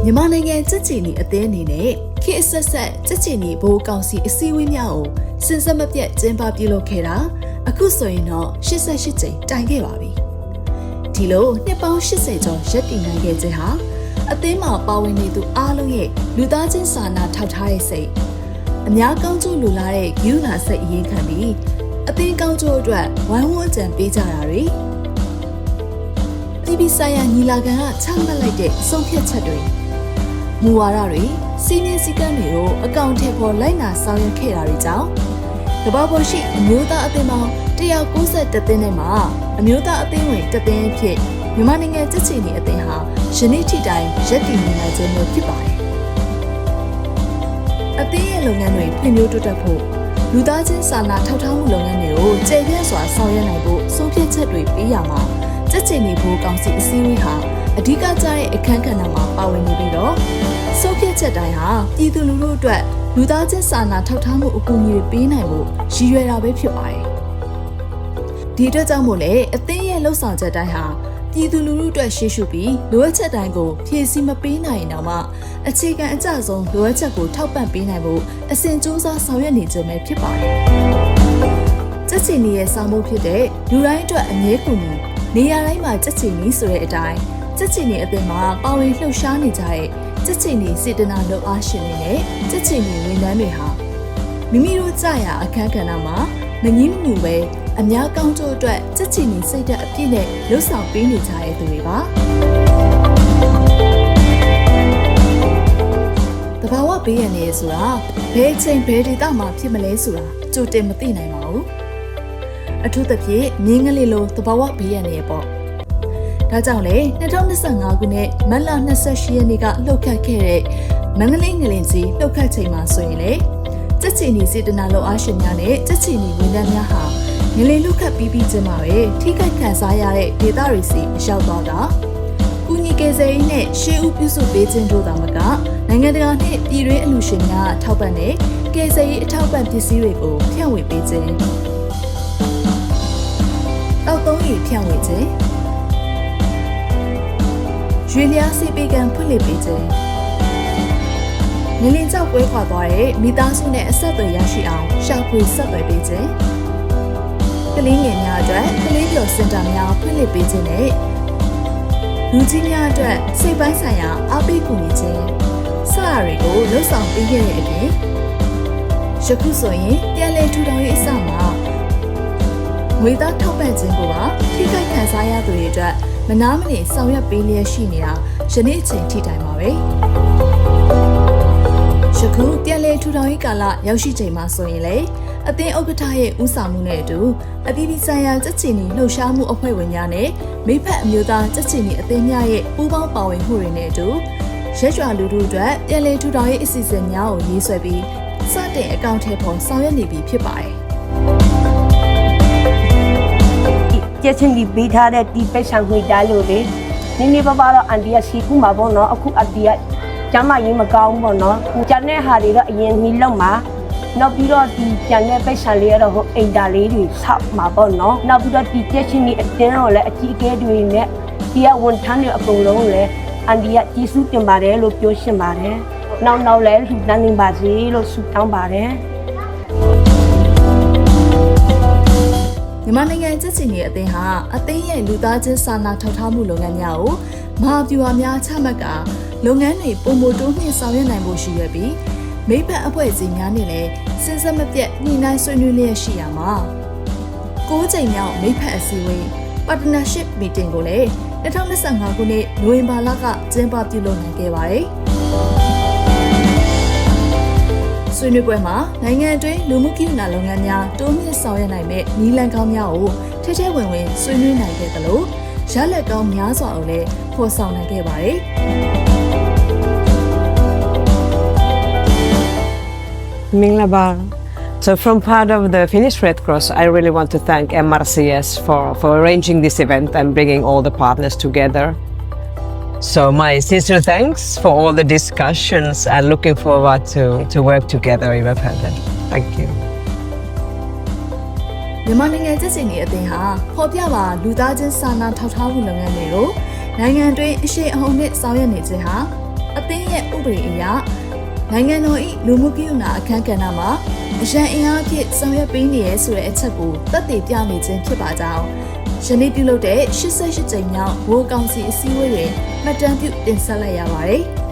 မြန်မာနိုင်ငံကြက်ချီနီအသင်းအနေနဲ့ခေတ်အဆက်ဆက်ကြက်ချီနီဘိုးကောင်စီအစည်းအဝေးများကိုစဉ်ဆက်မပြတ်ကျင်းပပြုလုပ်ခဲ့တာအခုဆိုရင်တော့88ကြိမ်တိုင်ခဲ့ပါပြီဒီလိုနှစ်ပေါင်း80ကျော်ရပ်တည်နိုင်ခဲ့ခြင်းဟာအသင်းမှာပါဝင်နေသူအားလုံးရဲ့လူသားချင်းစာနာထောက်ထားတဲ့စိတ်အများကောင်းကျိုးလိုလားတဲ့ယူနာစိတ်အရင်ခံပြီးအသင်းကောင်းကျိုးအတွက်ဝိုင်းဝန်းကြံပေးကြတာတွေပြည်ပဆိုင်ရာညီလာခံကချမှတ်လိုက်တဲ့ဆုံးဖြတ်ချက်တွေမူဝါဒတွေစီမင်းစည်းကမ်းတွေကိုအကောင့်ထဲပေါ်လိုက်နာဆောင်ရွက်ခဲ့တာတွေကြောင့်ကမ္ဘာပေါ်ရှိအမျိုးသားအသင်းပေါင်း191သင်းထဲမှာအမျိုးသားအသင်းဝင်တသင်းအဖြစ်မြန်မာနိုင်ငံကြက်ချီနီအသင်းဟာယနေ့ထိတိုင်ရပ်တည်နေနိုင်ခြင်းမျိုးဖြစ်ပါတယ်။အသင်းရဲ့လုပ်ငန်းတွေဖွံ့ဖြိုးတိုးတက်ဖို့လူသားချင်းစာနာထောက်ထားမှုလုပ်ငန်းတွေကိုကျေပြန့်စွာဆောင်ရွက်နိုင်ဖို့ဆုံးဖြတ်ချက်တွေပေးရမှာကြက်ချီနီဘိုးကောင်စီအစည်းအဝေးဟာအဓိကကျတဲ့အခန်းကဏ္ဍမှာပါဝင်နေပြီးတော့ဆုံးဖြတ်ချက်တိုင်းဟာပြည်သူလူထုအတွက်လူသားချင်းစာနာထောက်ထားမှုအကူအညီတွေပေးနိုင်ဖို့ရည်ရွယ်တာပဲဖြစ်ပါတယ်။ဒီအတွက်ကြောင့်မို့လဲအသင်းရဲ့လှုပ်ဆောင်ချက်တိုင်းဟာပြည်သူလူထုအတွက်ရှေ့ရှုပြီးလိုအပ်ချက်တိုင်းကိုဖြည့်ဆည်းမပေးနိုင်ရင်တော့မှအခြေခံအကျဆုံးလိုအပ်ချက်ကိုထောက်ပံ့ပေးနိုင်ဖို့အစဉ်စူးစမ်းဆောင်ရွက်နေခြင်းပဲဖြစ်ပါတယ်။ကြက်ချီနီရဲ့ဆောင်မှုဖြစ်တဲ့လူတိုင်းအတွက်အမြဲကူညီနေရာတိုင်းမှာကြက်ချီနီဆိုတဲ့အတိုင်းကြက်ချီနီအသင်းမှာပါဝင်လှုပ်ရှားနေကြတဲ့ကြက်ချီနီစေတနာလုပ်အားရှင်တွေနဲ့ကြက်ချီနီဝန်ထမ်းတွေဟာမိမိတို့ကြာရအခန်းကဏ္ဍမှာမငြင်းမညူပဲအများကောင်းကျိုးအတွက်ကြက်ချီနီစိတ်ဓာတ်အပြည့်နဲ့လှုပ်ဆောင်ပေးနေကြတဲ့သူတွေပါတဘာဝဘေးရန်နေဆိုတာဘယ်ချိန်ဘယ်ဒေသမှာဖြစ်မလဲဆိုတာကြိုတင်မသိနိုင်ပါဘူးအထူးသဖြင့်မြင်းကလေးလိုတဘာဝဘေးရန်နေပေါ့ဒါကြောင့်လေ2025ခုနှစ်မတ်လ28ရက်နေ့ကလှုပ်ခတ်ခဲ့တဲ့မန္တလေးငလင်ကြီးလှုပ်ခတ်ချိန်မှာဆိုရင်လေကြက်ချီနီစေတနာလုပ်အားရှင်များနဲ့ကြက်ချီနီဝန်ထမ်းများဟာငလင်လှုပ်ခတ်ပြီးချင်းမှာပဲထိခိုက်ခံစားရတဲ့ဒေသတွေစီရောက်သွားတာကုညီကေဇယ်ရေးနဲ့ရှေးဦးပြုစုပေးခြင်းတို့သာမကနိုင်ငံတကာနဲ့ပြည်တွင်းအလှူရှင်များထောက်ပံ့တဲ့ကေဇယ်ရေးအထောက်ပံ့ပစ္စည်းတွေကိုဖြန့်ဝေပေးခြင်းတောက်သုံးရည်ဖြန့်ဝေခြင်းရွေလျားစီပေကံဖွင့်လှစ်ပေးခြင်းငလင်ကြောက်ပွဲခွာသွားတဲ့မိသားစုနဲ့အဆက်အသွယ်ရရှိအောင်ရှာဖွေဆက်သွယ်ပေးခြင်းကလေးငယ်များအတွက်ကလေးပျော်စင်တာများဖွင့်လှစ်ပေးခြင်းနဲ့လူကြီးများအတွက်စိတ်ပိုင်းဆိုင်ရာအားပေးကူညီခြင်းစတာတွေကိုလှုပ်ဆောင်ပေးခဲ့တဲ့အပြင်ယခုဆိုရင်ပြန်လည်ထူထောင်ရေးအစမှာငွေသားထောက်ပံ့ခြင်းကိုပါထိခိုက်ခံစားရသူတွေအတွက်မနာမနေဆောင်ရွက်ပေးလျက်ရှိနေတာယနေ့အချိန်ထိတိုင်ပါပဲယခုပြန်လည်ထူထောင်ရေးကာလရောက်ရှိချိန်မှာဆိုရင်လေအသင်းဥက္ကဋ္ဌရဲ့ဦးဆောင်မှုနဲ့အတူအပြည်ပြည်ဆိုင်ရာကြက်ချီနီလှုပ်ရှားမှုအဖွဲ့ဝင်များနဲ့မိဖက်အမျိုးသားကြက်ချီနီအသင်းများရဲ့ပူးပေါင်းပါဝင်မှုတွေနဲ့အတူရက်ရွာလူထုအတွက်ပြန်လည်ထူထောင်ရေးအစီအစဉ်များကိုရေးဆွဲပြီးစတင်အကောင့်ထဲပေါ်ဆောင်ရွက်နေပြီဖြစ်ပါတယ်ကြက်ချင်ဒီပေးထားတဲ့ဒီပိတ်ဆောင်ငွေတိုင်းလို့လေနည်းနည်းပါးပါးတော့အန်တီကစီကူမှာပေါ့နော်အခုအန်တီကကျမရေးမကောင်းပေါ့နော်ကျန်တဲ့ဟာတွေတော့အရင်မီလောက်မှာနောက်ပြီးတော့ဒီကျန်တဲ့ပိတ်ဆောင်လေးကတော့ဟိုအိမ်တာလေးတွေဆောက်မှာပေါ့နော်နောက်ပြီးတော့ဒီကြက်ချင်ဒီအတင်းတော့လည်းအကြီးအကဲတွေနဲ့ဒီကဝန်ထမ်းတွေအကုန်လုံးလည်းအန်တီကကြီးစုတင်ပါတယ်လို့ပြောရှင်းပါတယ်နောက်လည်းလူတန်းနေပါစေလို့ဆုတောင်းပါတယ်မြန်မာနိုင်ငံကြက်ချီနီအသင်းဟာအသင်းရဲ့လူသားချင်းစာနာထောက်ထားမှုလုပ်ငန်းများကိုမဟာဗျူဟာများချမှတ်ကာလုပ်ငန်းတွေပုံမတိုးမြင့်ဆောင်ရွက်နိုင်ဖို့ရှိရပြီးမိဘအဖွဲ့အစည်းများနဲ့လည်းစဉ်ဆက်မပြတ်ညှိနှိုင်းဆွေးနွေးလျက်ရှိရမှာ9ကြိမ်မြောက်မိဘအစည်းအဝေး Partnership Meeting ကိုလည်း2025ခုနှစ်နိုဝင်ဘာလကကျင်းပပြုလုပ်နိုင်ခဲ့ပါတယ်ဆွေးနွေးပွဲမှာနိုင်ငံအတွင်းလူမှုကိစ္စလုပ်ငန်းများတိုးမြင့်ဆောင်ရွက်နိုင်မဲ့နည်းလမ်းကောင်းများကိုထဲထဲဝင်ဝင်ဆွေးနွေးနိုင်ခဲ့သလိုရလဒ်ကောင်းများစွာကိုလည်းဖော်ဆောင်နိုင်ခဲ့ပါတယ်မင်္ဂလာပါ So from part of the Finnish Red Cross, I really want to thank MRCS for arranging this event and bringing all the partners together. So my sincere thanks for all the discussions and looking forward to work together even further. Thank you. မြန်မာနိုင်ငံကြက်ချီနီအသင်းဟာဖော်ပြပါလူသားချင်းစာနာထောက်ထားမှုလုပ်ငန်းတွေကိုနိုင်ငံတွင်းအရှိန်အဟုန်နဲ့ဆောင်ရွက်နေခြင်းဟာ အသင်းရဲ့ဥပဒေအရနိုင်ငံတော်၏လူမှုကိယူနာအခမ်းကဏ္ဍမှာအရန်အင်အားဖြင့်ဆောင်ရွက်ပေးနေရဆိုတဲ့အချက်ကိုသက်သေပြနေခြင်းဖြစ်ပါကြောင်းယနေ့ပြုလုပ်တဲ့88ကြိမ်မြောက်ဘိုးကောင်စီအစည်းအဝေးတွင်မှတ်တမ်းပြုတင်ဆက်လိုက်ရပါတယ်။